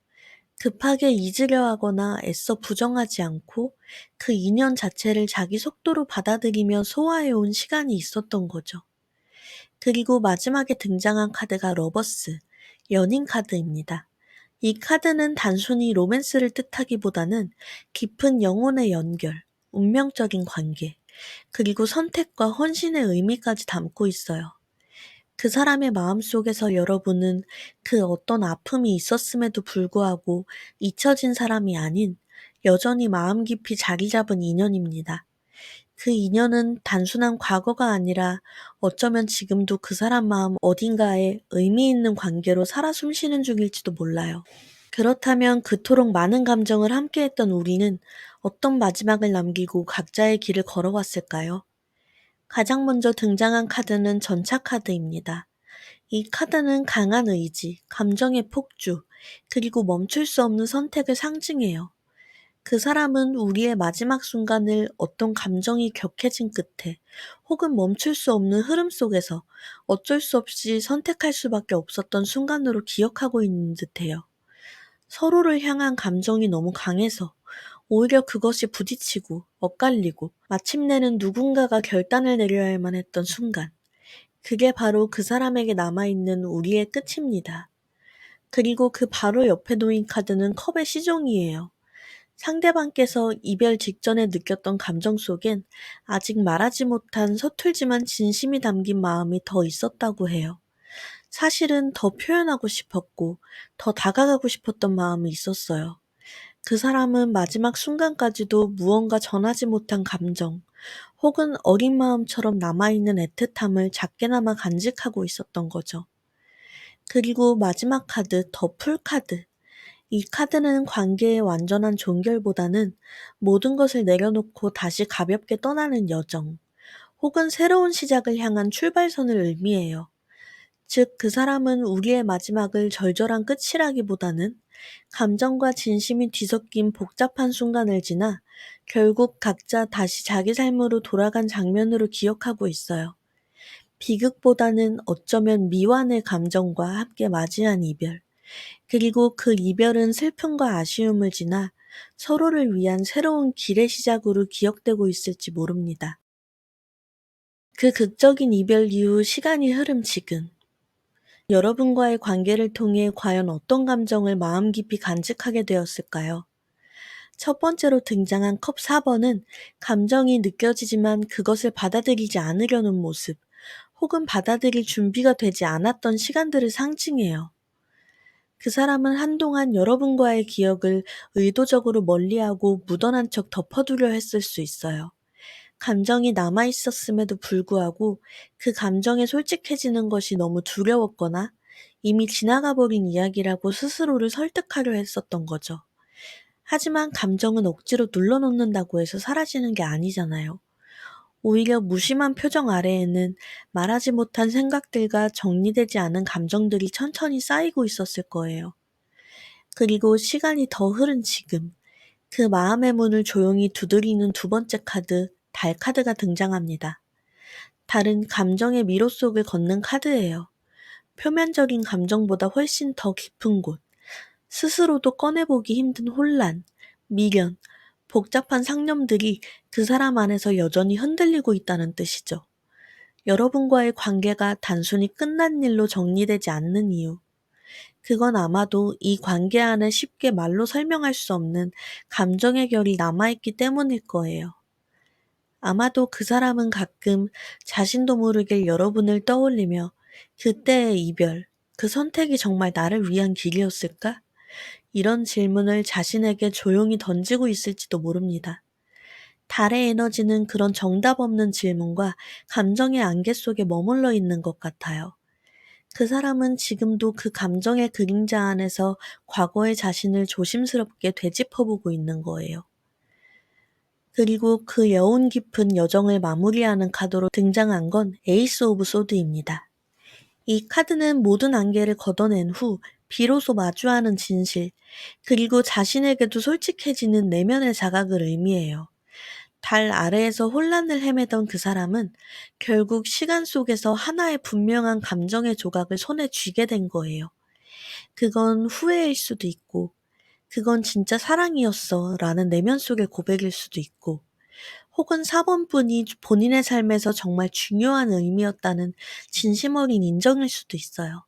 급하게 잊으려 하거나 애써 부정하지 않고 그 인연 자체를 자기 속도로 받아들이며 소화해온 시간이 있었던 거죠. 그리고 마지막에 등장한 카드가 러버스, 연인 카드입니다. 이 카드는 단순히 로맨스를 뜻하기보다는 깊은 영혼의 연결, 운명적인 관계, 그리고 선택과 헌신의 의미까지 담고 있어요. 그 사람의 마음속에서 여러분은 그 어떤 아픔이 있었음에도 불구하고 잊혀진 사람이 아닌 여전히 마음 깊이 자리 잡은 인연입니다. 그 인연은 단순한 과거가 아니라 어쩌면 지금도 그 사람 마음 어딘가에 의미 있는 관계로 살아 숨쉬는 중일지도 몰라요. 그렇다면 그토록 많은 감정을 함께했던 우리는 어떤 마지막을 남기고 각자의 길을 걸어왔을까요? 가장 먼저 등장한 카드는 전차 카드입니다. 이 카드는 강한 의지, 감정의 폭주, 그리고 멈출 수 없는 선택을 상징해요. 그 사람은 우리의 마지막 순간을 어떤 감정이 격해진 끝에 혹은 멈출 수 없는 흐름 속에서 어쩔 수 없이 선택할 수밖에 없었던 순간으로 기억하고 있는 듯해요. 서로를 향한 감정이 너무 강해서 오히려 그것이 부딪히고 엇갈리고 마침내는 누군가가 결단을 내려야만 했던 순간. 그게 바로 그 사람에게 남아있는 우리의 끝입니다. 그리고 그 바로 옆에 놓인 카드는 컵의 시종이에요. 상대방께서 이별 직전에 느꼈던 감정 속엔 아직 말하지 못한 서툴지만 진심이 담긴 마음이 더 있었다고 해요. 사실은 더 표현하고 싶었고, 더 다가가고 싶었던 마음이 있었어요. 그 사람은 마지막 순간까지도 무언가 전하지 못한 감정, 혹은 어린 마음처럼 남아있는 애틋함을 작게나마 간직하고 있었던 거죠. 그리고 마지막 카드, 더 풀카드. 이 카드는 관계의 완전한 종결보다는 모든 것을 내려놓고 다시 가볍게 떠나는 여정, 혹은 새로운 시작을 향한 출발선을 의미해요. 즉, 그 사람은 우리의 마지막을 절절한 끝이라기보다는 감정과 진심이 뒤섞인 복잡한 순간을 지나 결국 각자 다시 자기 삶으로 돌아간 장면으로 기억하고 있어요. 비극보다는 어쩌면 미완의 감정과 함께 맞이한 이별. 그리고 그 이별은 슬픔과 아쉬움을 지나 서로를 위한 새로운 길의 시작으로 기억되고 있을지 모릅니다. 그 극적인 이별 이후 시간이 흐름 지금, 여러분과의 관계를 통해 과연 어떤 감정을 마음 깊이 간직하게 되었을까요? 첫 번째로 등장한 컵 4번은 감정이 느껴지지만 그것을 받아들이지 않으려는 모습, 혹은 받아들일 준비가 되지 않았던 시간들을 상징해요. 그 사람은 한동안 여러분과의 기억을 의도적으로 멀리하고 묻어난 척 덮어두려 했을 수 있어요. 감정이 남아있었음에도 불구하고 그 감정에 솔직해지는 것이 너무 두려웠거나 이미 지나가 버린 이야기라고 스스로를 설득하려 했었던 거죠. 하지만 감정은 억지로 눌러놓는다고 해서 사라지는 게 아니잖아요. 오히려 무심한 표정 아래에는 말하지 못한 생각들과 정리되지 않은 감정들이 천천히 쌓이고 있었을 거예요. 그리고 시간이 더 흐른 지금, 그 마음의 문을 조용히 두드리는 두 번째 카드, 달 카드가 등장합니다. 달은 감정의 미로 속을 걷는 카드예요. 표면적인 감정보다 훨씬 더 깊은 곳, 스스로도 꺼내보기 힘든 혼란, 미련, 복잡한 상념들이 그 사람 안에서 여전히 흔들리고 있다는 뜻이죠. 여러분과의 관계가 단순히 끝난 일로 정리되지 않는 이유, 그건 아마도 이 관계 안에 쉽게 말로 설명할 수 없는 감정의 결이 남아있기 때문일 거예요. 아마도 그 사람은 가끔 자신도 모르게 여러분을 떠올리며 그때의 이별, 그 선택이 정말 나를 위한 길이었을까? 이런 질문을 자신에게 조용히 던지고 있을지도 모릅니다. 달의 에너지는 그런 정답 없는 질문과 감정의 안개 속에 머물러 있는 것 같아요. 그 사람은 지금도 그 감정의 그림자 안에서 과거의 자신을 조심스럽게 되짚어보고 있는 거예요. 그리고 그 여운 깊은 여정을 마무리하는 카드로 등장한 건 에이스 오브 소드입니다. 이 카드는 모든 안개를 걷어낸 후 비로소 마주하는 진실, 그리고 자신에게도 솔직해지는 내면의 자각을 의미해요. 달 아래에서 혼란을 헤매던 그 사람은 결국 시간 속에서 하나의 분명한 감정의 조각을 손에 쥐게 된 거예요. 그건 후회일 수도 있고, 그건 진짜 사랑이었어 라는 내면 속의 고백일 수도 있고, 혹은 4번분이 본인의 삶에서 정말 중요한 의미였다는 진심 어린 인정일 수도 있어요.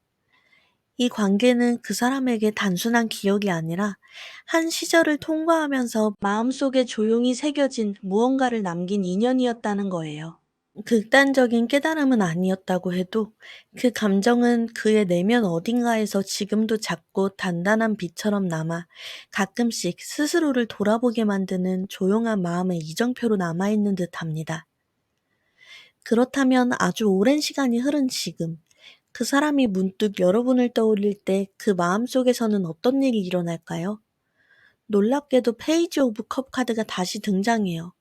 이 관계는 그 사람에게 단순한 기억이 아니라 한 시절을 통과하면서 마음속에 조용히 새겨진 무언가를 남긴 인연이었다는 거예요. 극단적인 깨달음은 아니었다고 해도 그 감정은 그의 내면 어딘가에서 지금도 작고 단단한 빛처럼 남아 가끔씩 스스로를 돌아보게 만드는 조용한 마음의 이정표로 남아있는 듯 합니다. 그렇다면 아주 오랜 시간이 흐른 지금, 그 사람이 문득 여러분을 떠올릴 때 그 마음속에서는 어떤 일이 일어날까요? 놀랍게도 페이지 오브 컵 카드가 다시 등장해요.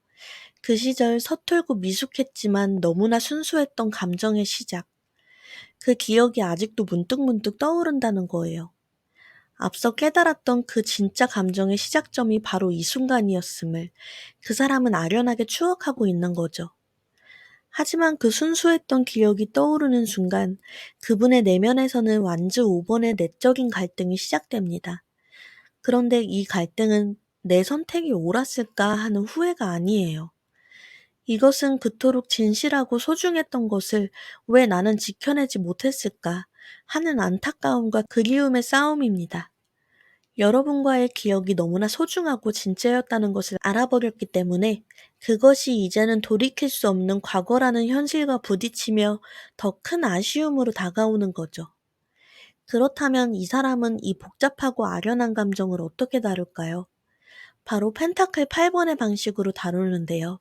그 시절 서툴고 미숙했지만 너무나 순수했던 감정의 시작. 그 기억이 아직도 문득문득 떠오른다는 거예요. 앞서 깨달았던 그 진짜 감정의 시작점이 바로 이 순간이었음을 그 사람은 아련하게 추억하고 있는 거죠. 하지만 그 순수했던 기억이 떠오르는 순간 그분의 내면에서는 완즈 5번의 내적인 갈등이 시작됩니다. 그런데 이 갈등은 내 선택이 옳았을까 하는 후회가 아니에요. 이것은 그토록 진실하고 소중했던 것을 왜 나는 지켜내지 못했을까 하는 안타까움과 그리움의 싸움입니다. 여러분과의 기억이 너무나 소중하고 진짜였다는 것을 알아버렸기 때문에 그것이 이제는 돌이킬 수 없는 과거라는 현실과 부딪히며 더 큰 아쉬움으로 다가오는 거죠. 그렇다면 이 사람은 이 복잡하고 아련한 감정을 어떻게 다룰까요? 바로 펜타클 8번의 방식으로 다루는데요.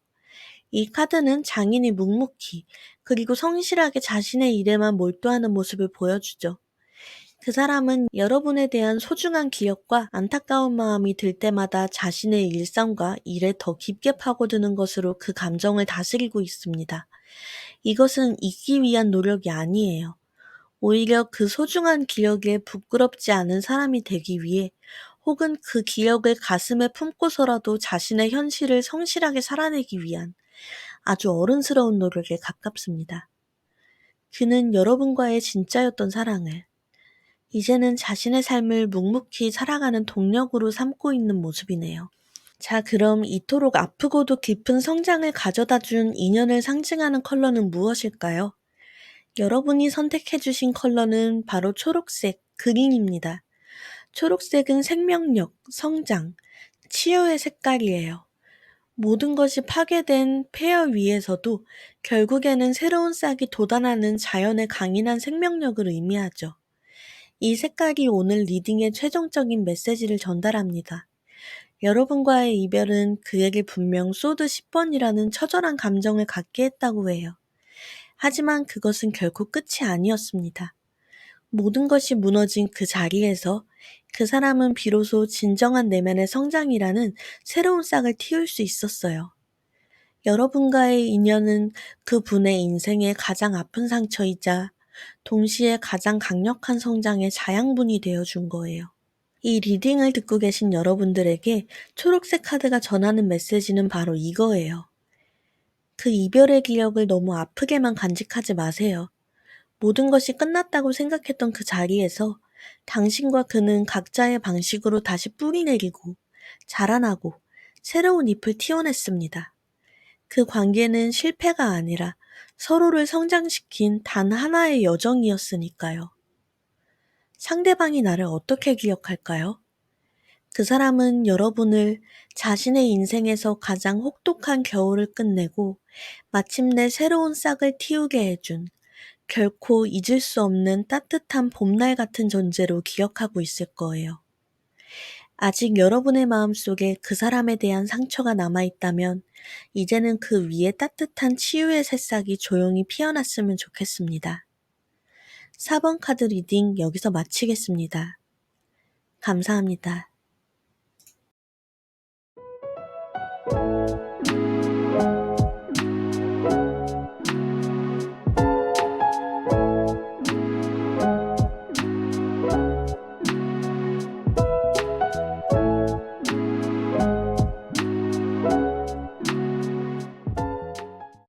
이 카드는 장인이 묵묵히 그리고 성실하게 자신의 일에만 몰두하는 모습을 보여주죠. 그 사람은 여러분에 대한 소중한 기억과 안타까운 마음이 들 때마다 자신의 일상과 일에 더 깊게 파고드는 것으로 그 감정을 다스리고 있습니다. 이것은 잊기 위한 노력이 아니에요. 오히려 그 소중한 기억에 부끄럽지 않은 사람이 되기 위해 혹은 그 기억을 가슴에 품고서라도 자신의 현실을 성실하게 살아내기 위한 아주 어른스러운 노력에 가깝습니다. 그는 여러분과의 진짜였던 사랑을 이제는 자신의 삶을 묵묵히 살아가는 동력으로 삼고 있는 모습이네요. 자, 그럼 이토록 아프고도 깊은 성장을 가져다 준 인연을 상징하는 컬러는 무엇일까요? 여러분이 선택해주신 컬러는 바로 초록색, 그린입니다. 초록색은 생명력, 성장, 치유의 색깔이에요. 모든 것이 파괴된 폐허 위에서도 결국에는 새로운 싹이 돋아나는 자연의 강인한 생명력을 의미하죠. 이 색깔이 오늘 리딩의 최종적인 메시지를 전달합니다. 여러분과의 이별은 그에게 분명 소드 10번이라는 처절한 감정을 갖게 했다고 해요. 하지만 그것은 결코 끝이 아니었습니다. 모든 것이 무너진 그 자리에서 그 사람은 비로소 진정한 내면의 성장이라는 새로운 싹을 틔울 수 있었어요. 여러분과의 인연은 그 분의 인생의 가장 아픈 상처이자 동시에 가장 강력한 성장의 자양분이 되어준 거예요. 이 리딩을 듣고 계신 여러분들에게 초록색 카드가 전하는 메시지는 바로 이거예요. 그 이별의 기억을 너무 아프게만 간직하지 마세요. 모든 것이 끝났다고 생각했던 그 자리에서 당신과 그는 각자의 방식으로 다시 뿌리 내리고 자라나고 새로운 잎을 틔워냈습니다. 그 관계는 실패가 아니라 서로를 성장시킨 단 하나의 여정이었으니까요. 상대방이 나를 어떻게 기억할까요? 그 사람은 여러분을 자신의 인생에서 가장 혹독한 겨울을 끝내고 마침내 새로운 싹을 틔우게 해준 결코 잊을 수 없는 따뜻한 봄날 같은 존재로 기억하고 있을 거예요. 아직 여러분의 마음속에 그 사람에 대한 상처가 남아있다면 이제는 그 위에 따뜻한 치유의 새싹이 조용히 피어났으면 좋겠습니다. 4번 카드 리딩 여기서 마치겠습니다. 감사합니다.